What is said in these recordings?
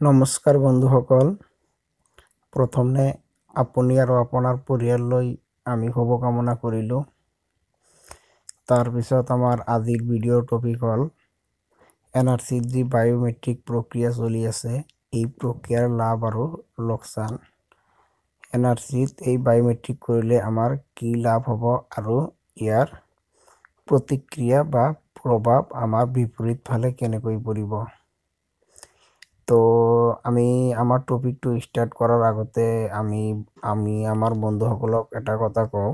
নমস্কাৰ বন্ধুসকল, প্ৰথমে আপুনি আৰু আপোনাৰ পৰিয়াললৈ আমি শুভকামনা কৰিলোঁ। তাৰপিছত আমাৰ আজিৰ ভিডিঅ'ৰ টপিক হ'ল NRCত যি বায়োমেট্ৰিক প্ৰক্ৰিয়া চলি আছে, এই প্ৰক্ৰিয়াৰ লাভ আৰু লোকচান। NRCত এই বায়োমেট্ৰিক কৰিলে আমাৰ কি লাভ হ'ব আৰু ইয়াৰ প্ৰতিক্ৰিয়া বা প্ৰভাৱ আমাৰ বিপৰীত ফালে কেনেকৈ পৰিব। তো আমি আমাৰ টপিকটো ষ্টাৰ্ট কৰাৰ আগতে আমি আমাৰ বন্ধুসকলক এটা কথা কওঁ।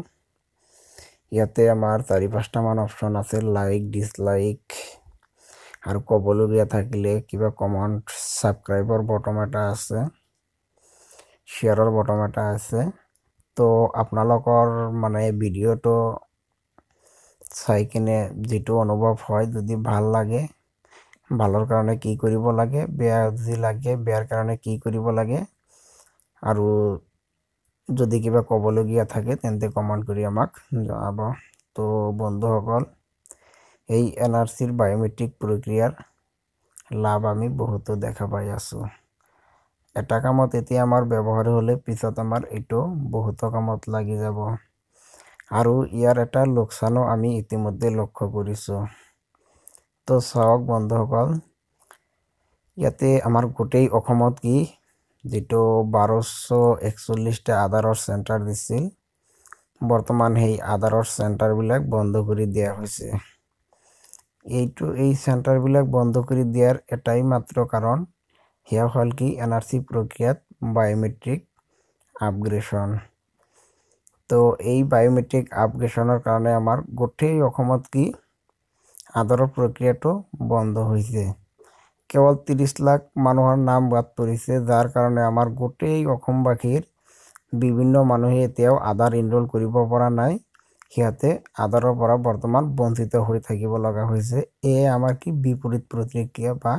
ইয়াতে আমাৰ 4-5টামান অপশ্যন আছে, লাইক, ডিছলাইক আৰু ক'বলগীয়া থাকিলে কিবা কমেণ্ট, ছাবস্ক্ৰাইবৰ বটম এটা আছে, শ্বেয়াৰৰ বটম এটা আছে। তো আপোনালোকৰ ভিডিঅ'টো চাই কিনে যিটো অনুভৱ হয়, যদি ভাল লাগে ভালৰ কাৰণে কি কৰিব লাগে, বেয়া যদি লাগে বেয়াৰ কাৰণে কি কৰিব লাগে, আৰু যদি কিবা ক'বলগীয়া থাকে তেন্তে কমেণ্ট কৰি আমাক জনাব। তো বন্ধুসকল, এই NRCৰ বায়োমেট্ৰিক প্ৰক্ৰিয়াৰ লাভ আমি বহুতো দেখা পাই আছোঁ। এটা কামত এতিয়া আমাৰ ব্যৱহাৰ হ'লে পিছত আমাৰ এইটো বহুতো কামত লাগি যাব, আৰু ইয়াৰ এটা লোকচানো আমি ইতিমধ্যে লক্ষ্য কৰিছোঁ। তো চাওক বন্ধুসকল, ইয়াতে আমাৰ গোটেই অসমত কি যিটো 1241টা আধাৰৰ চেণ্টাৰ দিছিল, বৰ্তমান সেই আধাৰৰ চেণ্টাৰবিলাক বন্ধ কৰি দিয়া হৈছে। এই চেণ্টাৰবিলাক বন্ধ কৰি দিয়াৰ এটাই মাত্ৰ কাৰণ, সেয়া হ'ল কি NRC প্ৰক্ৰিয়াত বায়োমেট্ৰিক আপগ্ৰেডেশ্যন। তো এই বায়োমেট্ৰিক আপগ্ৰেডেশ্যনৰ কাৰণে আমাৰ গোটেই অসমত কি আধাৰৰ প্ৰক্ৰিয়াটো বন্ধ হৈছে। কেৱল 30 লাখ মানুহৰ নাম বাদ পৰিছে, যাৰ কাৰণে আমাৰ গোটেই অসমবাসীৰ বিভিন্ন মানুহে এতিয়াও আধাৰ এনৰোল কৰিব পৰা নাই। সিহঁতে আধাৰৰ পৰা বৰ্তমান বঞ্চিত হৈ থাকিব লগা হৈছে। এয়ে আমাৰ কি বিপৰীত প্ৰতিক্ৰিয়া বা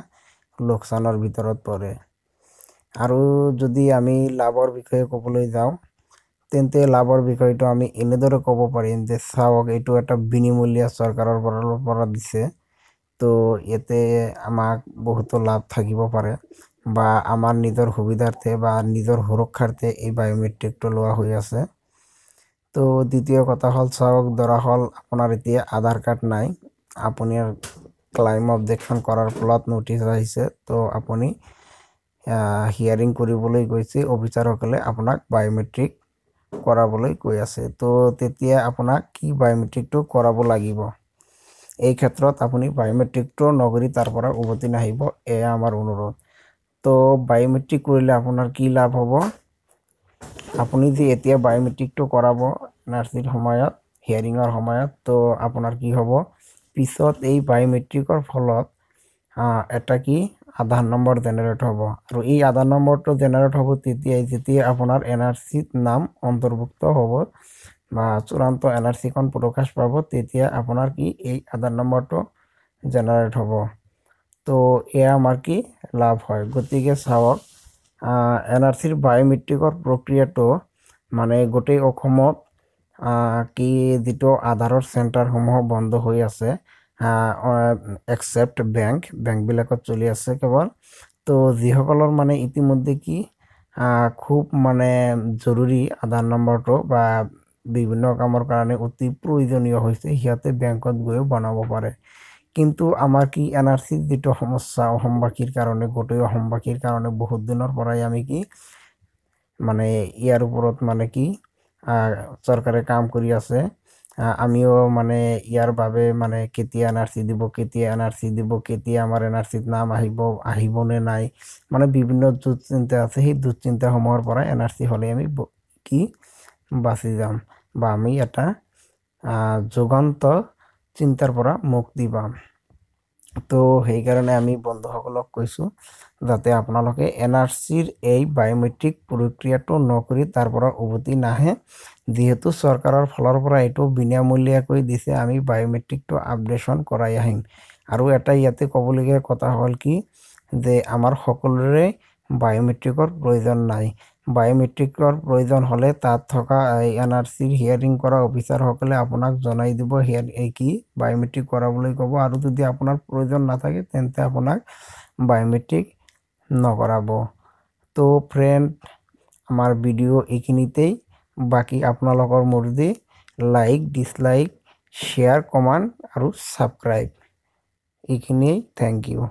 লোকচানৰ ভিতৰত পৰে। আৰু যদি আমি লাভৰ বিষয়ে ক'বলৈ যাওঁ, তেন্তে লাভৰ বিষয়টো আমি এনেদৰে ক'ব পাৰিম যে চাওক, এইটো এটা বিনামূলীয়া চৰকাৰৰ পৰা দিছে। তো ইয়াতে আমাক বহুতো লাভ থাকিব পাৰে, বা আমাৰ নিজৰ সুবিধাৰ্থে বা নিজৰ সুৰক্ষাৰ্থে এই বায়োমেট্ৰিকটো লোৱা হৈ আছে। তো দ্বিতীয় কথা হ'ল, চাওক, ধৰা হ'ল আপোনাৰ এতিয়া আধাৰ কাৰ্ড নাই, আপুনি ক্লাইম অবজেকশ্যন কৰাৰ ফলত নটিচ আহিছে। তো আপুনি হিয়াৰিং কৰিবলৈ গৈছে, অফিচাৰসকলে আপোনাক বায়োমেট্ৰিক কৰাবলৈ কৈ আছে। তো তেতিয়া আপোনাক কি বায়োমেট্ৰিকটো কৰাব লাগিব। এই ক্ষেত্ৰত আপুনি বায়োমেট্ৰিকটো নকৰি তাৰ পৰা উভতি নাহিব, এয়া আমাৰ অনুৰোধ। তো বায়োমেট্ৰিক কৰিলে আপোনাৰ কি লাভ হ'ব, আপুনি যে এতিয়া বায়োমেট্ৰিকটো কৰাব NRCৰ সময়ত, হিয়াৰিঙৰ সময়ত, তো আপোনাৰ কি হ'ব, পিছত এই বায়োমেট্ৰিকৰ ফলত এটা কি আধাৰ নম্বৰ জেনেৰেট হ'ব। আৰু এই আধাৰ নম্বৰটো জেনেৰেট হ'ব তেতিয়াই যেতিয়া আপোনাৰ NRCত নাম অন্তৰ্ভুক্ত হ'ব বা চূড়ান্ত NRCখন প্ৰকাশ পাব, তেতিয়া আপোনাৰ কি এই আধাৰ নম্বৰটো জেনেৰেট হ'ব। তো এয়া আমাৰ কি লাভ হয়। গতিকে চাওক, NRCৰ বায়োমেট্ৰিকৰ প্ৰক্ৰিয়াটো গোটেই অসমত কি যিটো আধাৰৰ চেণ্টাৰসমূহ বন্ধ হৈ আছে, এক্সেপ্ট বেংকবিলাকত চলি আছে কেৱল। তো যিসকলৰ ইতিমধ্যে কি খুব জৰুৰী আধাৰ নম্বৰটো বা বিভিন্ন কামৰ কাৰণে অতি প্ৰয়োজনীয় হৈছে, সিহঁতে বেংকত গৈও বনাব পাৰে। কিন্তু আমাৰ কি NRCৰ যিটো সমস্যা অসমবাসীৰ কাৰণে, গোটেই অসমবাসীৰ কাৰণে বহুত দিনৰ পৰাই আমি কি ইয়াৰ ওপৰত কি চৰকাৰে কাম কৰি আছে। আমিও ইয়াৰ বাবে কেতিয়া NRC দিব, কেতিয়া আমাৰ NRCত নাম আহিবনে নাই, বিভিন্ন দুশ্চিন্তা আছে। সেই দুশ্চিন্তাসমূহৰ পৰা NRC হ'লে আমি কি বাচি যাম, বা আমি এটা যুগান্ত চিন্তাৰ পৰা মুক্তি পাম। তো সেইকাৰণে আমি বন্ধুসকলক কৈছোঁ, যাতে আপোনালোকে NRCৰ এই বায়োমেট্ৰিক প্ৰক্ৰিয়াটো নকৰি তাৰ পৰা উভতি নাহে। যিহেতু চৰকাৰৰ ফালৰ পৰা এইটো বিনামূলীয়াকৈ দিছে, আমি বায়োমেট্ৰিকটো আপডেশ্যন কৰাই আহিম। আৰু এটা ইয়াতে ক'বলগীয়া কথা হ'ল কি, যে আমাৰ সকলোৰে বায়োমেট্ৰিকৰ প্ৰয়োজন নাই। বায়োমেট্ৰিকৰ প্ৰয়োজন হ'লে তাত থকা NRCৰ হিয়াৰিং কৰা অফিচাৰসকলে আপোনাক জনাই দিব, কি বায়োমেট্ৰিক কৰাবলৈ ক'ব। আৰু যদি আপোনাৰ প্ৰয়োজন নাথাকে তেন্তে আপোনাক বায়োমেট্ৰিক নকৰাব। তো ফ্ৰেণ্ড, আমাৰ ভিডিঅ' এইখিনিতেই, বাকী আপোনালোকৰ মৰ্জি, লাইক ডিসলাইক শ্বেয়াৰ কমেণ্ট আৰু ছাবস্ক্ৰাইব, এইখিনিয়েই। Thank U.